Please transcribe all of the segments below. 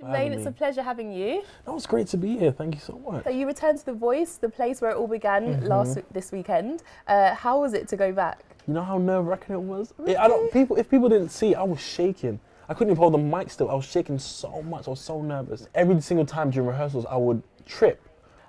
Jermain, it's a pleasure having you. No, it's great to be here. Thank you so much. So you returned to The Voice, the place where it all began this weekend. How was it to go back? You know how nerve-wracking it was? Really? If people didn't see, I was shaking. I couldn't even hold the mic still. I was shaking so much. I was so nervous. Every single time during rehearsals, I would trip.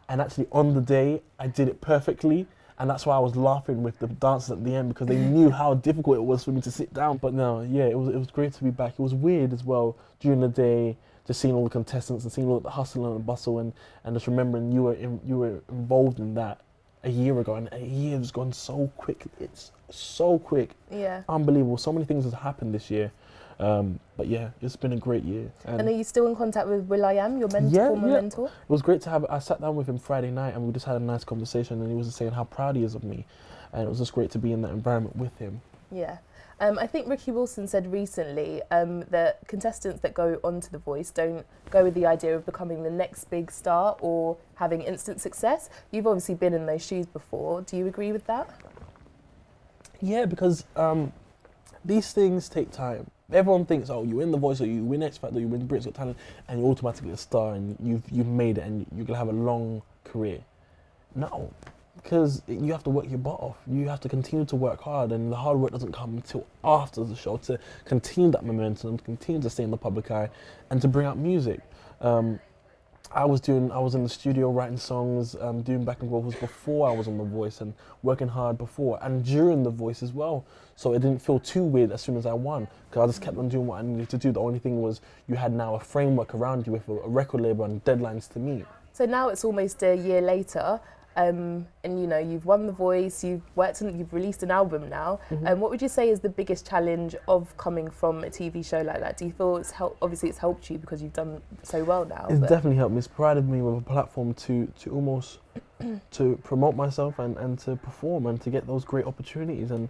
And actually on the day, I did it perfectly. And that's why I was laughing with the dancers at the end, because they knew how difficult it was for me to sit down. But no, yeah, it was great to be back. It was weird as well during the day, just seeing all the contestants and seeing all the hustle and the bustle, and just remembering you were involved in that a year ago, and a year has gone so quick. It's so quick. Yeah. Unbelievable. So many things have happened this year. But yeah, it's been a great year. And are you still in contact with will.i.am, your former mentor? It was great to have. I sat down with him Friday night and we just had a nice conversation, and he was just saying how proud he is of me, and it was just great to be in that environment with him. Yeah. I think Ricky Wilson said recently that contestants that go onto The Voice don't go with the idea of becoming the next big star or having instant success. You've obviously been in those shoes before. Do you agree with that? Yeah, because these things take time. Everyone thinks, oh, you win The Voice, or you win X Factor, or you win Britain's Got Talent, and you're automatically a star, and you've made it, and you're gonna have a long career. No, because you have to work your butt off. You have to continue to work hard, and the hard work doesn't come until after the show, to continue that momentum, to continue to stay in the public eye, and to bring out music. I was in the studio writing songs, doing backing vocals before I was on The Voice, and working hard before and during The Voice as well. So it didn't feel too weird as soon as I won, because I just kept on doing what I needed to do. The only thing was you had now a framework around you with a record label and deadlines to meet. So now it's almost a year later, and you know, you've won The Voice, you've released an album now. What would you say is the biggest challenge of coming from a TV show like that? Do you feel obviously it's helped you because you've done so well now? It's definitely helped me. It's provided me with a platform to almost to promote myself and to perform and to get those great opportunities. And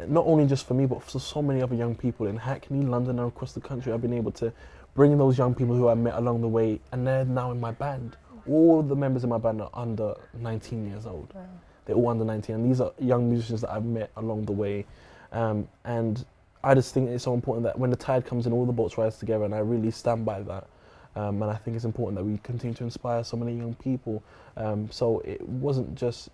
not only just for me, but for so many other young people in Hackney, London, and across the country. I've been able to bring those young people who I met along the way, and they're now in my band. All the members in my band are under 19 years old. Wow. They're all under 19, and these are young musicians that I've met along the way. And I just think it's so important that when the tide comes in, all the boats rise together, and I really stand by that. And I think it's important that we continue to inspire so many young people. So it wasn't just,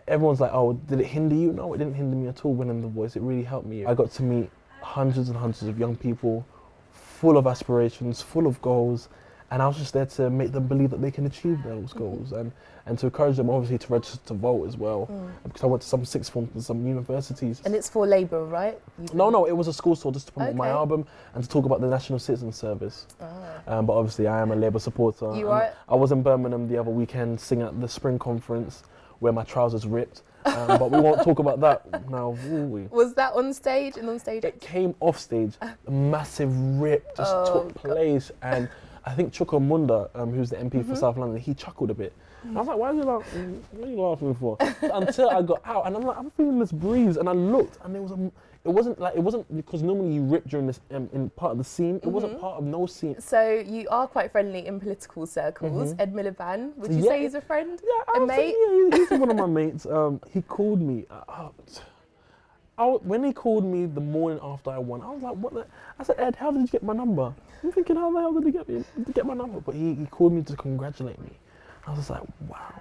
everyone's like, oh, did it hinder you? No, it didn't hinder me at all winning The Voice. It really helped me. I got to meet hundreds and hundreds of young people, full of aspirations, full of goals, and I was just there to make them believe that they can achieve those goals, and to encourage them, obviously, to register to vote as well, because I went to some sixth forms and some universities. And it's for Labour, right? No, it was a school tour just to promote my album and to talk about the National Citizen Service. But obviously, I am a Labour supporter. You are? I was in Birmingham the other weekend singing at the Spring Conference, where my trousers ripped. But we won't talk about that now, will we? Was that on stage and on stage? It came off stage. A massive rip just took place, and I think Chuka Munda, who's the MP for South London, he chuckled a bit. I was like, why are you laughing? What are you laughing for? Until I got out, and I'm like, I'm feeling this breeze, and I looked, and it wasn't because normally you rip during this in part of the scene. It wasn't part of no scene. So you are quite friendly in political circles. Ed Miliband, would you say he's a friend? Yeah, a mate? He's one of my mates. He called me. When he called me the morning after I won, I was like, what the? I said, Ed, how did you get my number? I'm thinking, how the hell did he get my number? But he called me to congratulate me. I was just like, wow,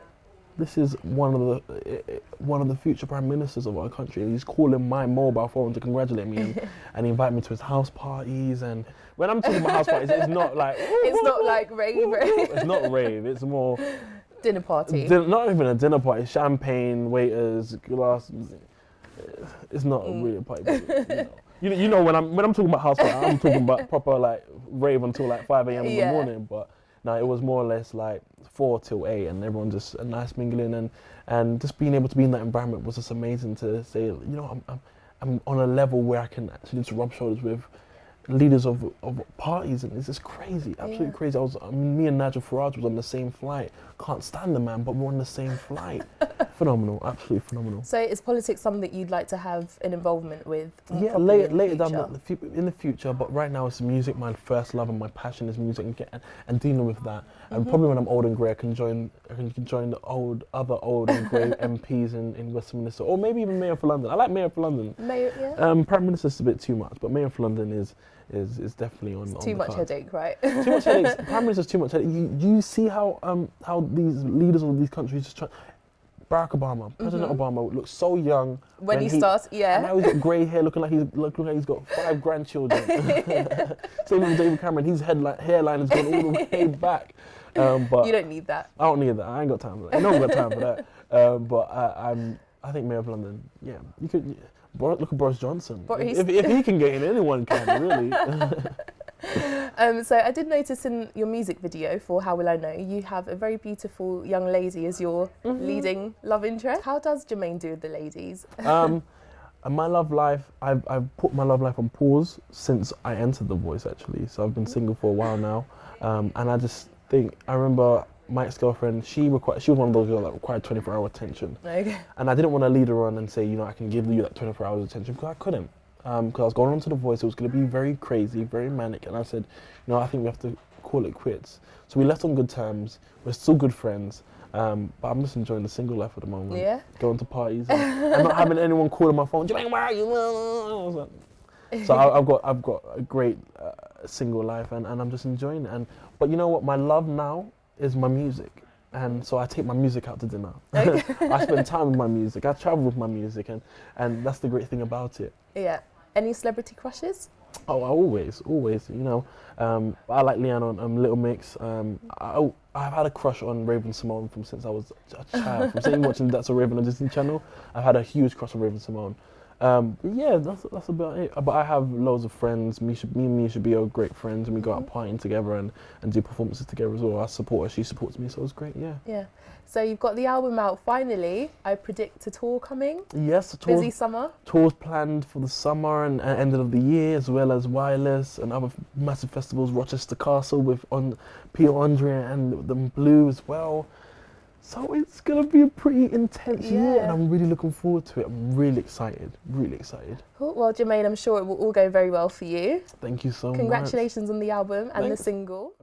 this is one of the future prime ministers of our country. And he's calling my mobile phone to congratulate me and invite me to his house parties. And when I'm talking about house parties, it's not like it's not like rave. It's not rave. It's more dinner party. Not even a dinner party. Champagne, waiters, glasses. It's not a real party. But, you know when I'm talking about house party, I'm talking about proper like rave until like 5 a.m. in the morning. But no, it was more or less like 4 till 8, and everyone just a nice mingling, and just being able to be in that environment was just amazing. To say, you know, I'm on a level where I can actually just rub shoulders with leaders of parties, and it's just crazy, absolutely crazy. Me and Nigel Farage was on the same flight. Can't stand the man, but we're on the same flight. Phenomenal, absolutely phenomenal. So is politics something that you'd like to have an involvement with? Yeah, probably later down in the future, but right now it's music. My first love and my passion is music, and dealing with that. And probably when I'm old and grey, I can join the other old and grey MPs in Westminster, or maybe even Mayor for London. I like Mayor for London. Mayor, yeah. Prime Minister's a bit too much, but Mayor for London is definitely on. It's too much headache, right? Too much headaches. Prime Minister's too much headache. You see how these leaders of these countries just try. Barack Obama, President Obama, looks so young when he starts. Yeah. And now he's got grey hair, looking like he's got 5 grandchildren. Same with David Cameron. His hairline has gone all the way back. But you don't need that. I don't need that. I ain't got time for that. I don't got time for that. But I think Mayor of London. Yeah, you could. Look at Boris Johnson. If he can get in, anyone can, really. So I did notice in your music video for How Will I Know, you have a very beautiful young lady as your leading love interest. How does Jermain do with the ladies? My love life, I've put my love life on pause since I entered The Voice, actually. So I've been single for a while now, and I just think, I remember my ex-girlfriend, she was one of those girls that required 24-hour attention. Okay. And I didn't want to lead her on and say, I can give you that 24 hours attention, because I couldn't. Because I was going on to The Voice, it was going to be very crazy, very manic, and I said, I think we have to call it quits. So we left on good terms, we're still good friends, but I'm just enjoying the single life at the moment. Yeah. Going to parties and not having anyone calling my phone, Jermain, where are you? So I've got a great single life, and I'm just enjoying it. But you know what, my love now is my music. And so I take my music out to dinner. Okay. I spend time with my music. I travel with my music, and that's the great thing about it. Yeah. Any celebrity crushes? Oh, always. I like Leanne on Little Mix. I've had a crush on Raven Simone since I was a child. From sitting watching That's a Raven on Disney Channel, I've had a huge crush on Raven Simone. Yeah, that's about it. But I have loads of friends. Me and Misha be great friends, and we go out partying together and do performances together as well. I support her, she supports me, so it's great. Yeah. Yeah. So you've got the album out finally. I predict a tour coming. Yes, a tour. Busy summer. Tours planned for the summer and end of the year, as well as Wireless and other massive festivals. Rochester Castle with Peter Andre and the Blue as well. So it's going to be a pretty intense year, and I'm really looking forward to it. I'm really excited, really excited. Cool. Well, Jermain, I'm sure it will all go very well for you. Thank you so much. Congratulations on the album and the single.